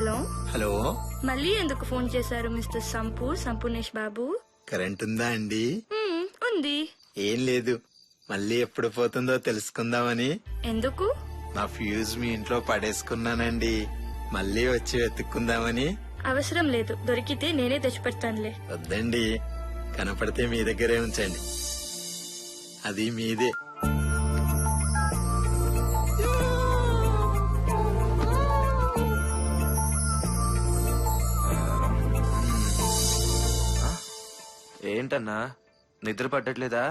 Hello hello, మళ్ళీ ఎందుకు phone చేశారు మిస్టర్ సంపూర్ణేష్ బాబు? కరెంట్ ఉందా అండి? ఉంది. ఏం లేదు, మళ్ళీ ఎప్పుడు పోతుందో తెలుసుకుందామని. ఎందుకు? నా ఫ్యూజ్ మీ ఇంట్లో పడేసుకున్నానండి, మళ్ళీ వచ్చి వెతుక్కుందామని. అవసరం లేదు, దొరికితే నేనే తెచ్చిపెడతానులే. వద్దండి, కనపడితే మీ దగ్గరే ఉంచండి, అది మీదే. ఏంటన్నా నిద్ర పట్టట్లేదా?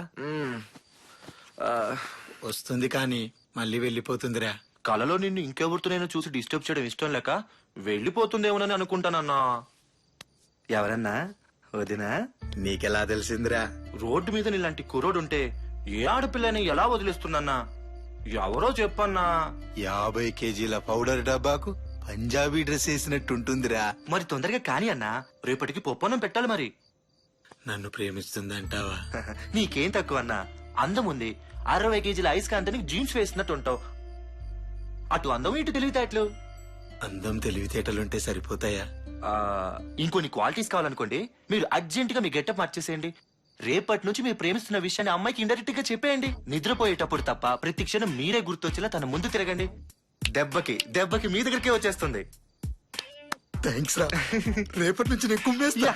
వస్తుంది కానీ మళ్ళీ వెళ్ళిపోతుందిరా. కలలో నిన్ను ఇంకెవరితో నేను చూసి డిస్టర్బ్ చేయడం ఇష్టం లేక వెళ్ళిపోతుందేమోనని అనుకుంటానన్నా. ఎవరన్నా? వదినా? నీకెలా తెలిసిందిరా? రోడ్డు మీద నీలాంటి కుర్రోడుంటే ఏ ఆడపిల్లని ఎలా వదిలేస్తుందన్నా? ఎవరో చెప్పన్నా. 50 కేజీల పౌడర్ డబ్బాకు పంజాబీ డ్రెస్ వేసినట్టుంటుందిరా. మరి తొందరగా కాని అన్నా, రేపటికి పొప్పనం పెట్టాలి మరి. నన్ను ప్రేమిస్తుందంటావా? నీకేం తక్కువ అన్నా, అందం ఉంది. 60 కేజీల ఐస్ కాంతని జీన్స్ వేసినట్టు ఉంటావు. అటు అందం ఇటు తెలివితేటలు. అందం తెలివితేటలుంటే సరిపోతాయా? ఇంకొన్ని క్వాలిటీస్ కావాలనుకోండి, మీరు అర్జెంట్ గా మీ గెటప్ మార్చేసేయండి. రేపటి నుంచి మీరు ప్రేమిస్తున్న విషయాన్ని అమ్మాయికి ఇండైరెక్ట్ గా చెప్పేయండి. నిద్రపోయేటప్పుడు తప్ప ప్రతి క్షణం మీరే గుర్తొచ్చేలా తన ముందు తిరగండి. దెబ్బకి మీ దగ్గరికే వచ్చేస్తుంది. థ్యాంక్స్ రా, రేపటి నుంచి నేను కుమ్మేస్తా.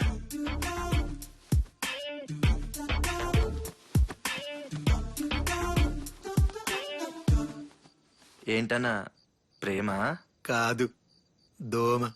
ఏంటన్నా, ప్రేమ కాదు, దోమ.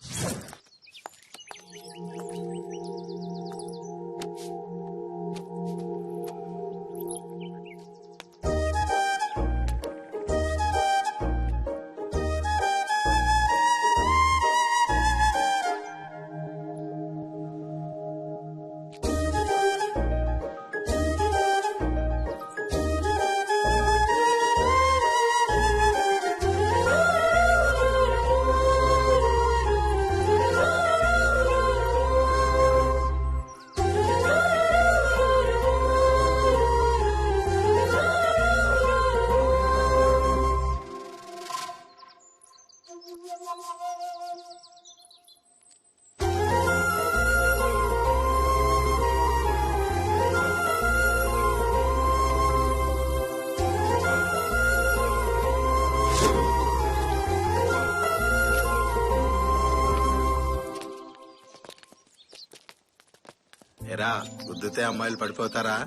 ఎరా, గుద్దుతే అమ్మాయిలు పడిపోతారా?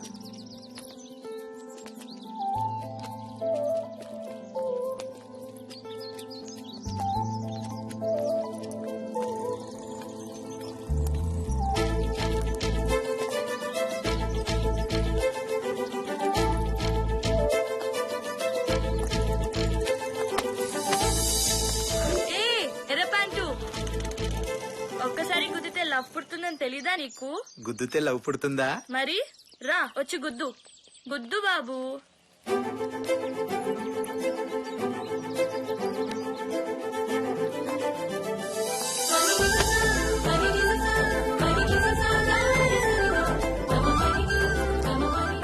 ఒక్కసారి గుద్దితే లవ్ పుడుతుందని తెలీదా నీకు? గుద్దుతే లవ్ పుడుతుందా? మరి రా, వచ్చి గుద్దు. గుద్దు బాబు.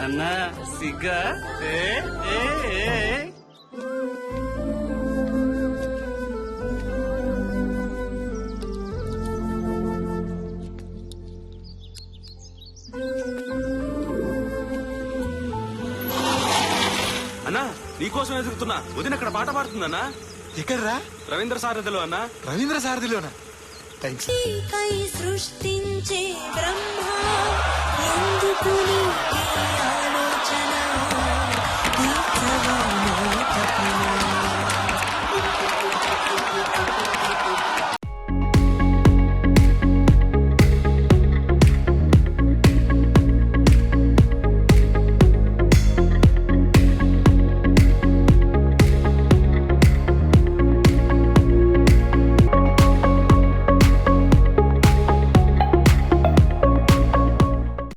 అన్నా సిగ్గా? అన్నా నీకోసం ఎదుగుతున్నా. వదిన అక్కడ పాట పాడుతుందన్నా. ఎక్కడ్రా? రవీంద్ర సారథిలో అన్నా. రవీంద్ర సారథిలోనా? థ్యాంక్స్. సృష్టించే బ్రహ్మ ఎందుకు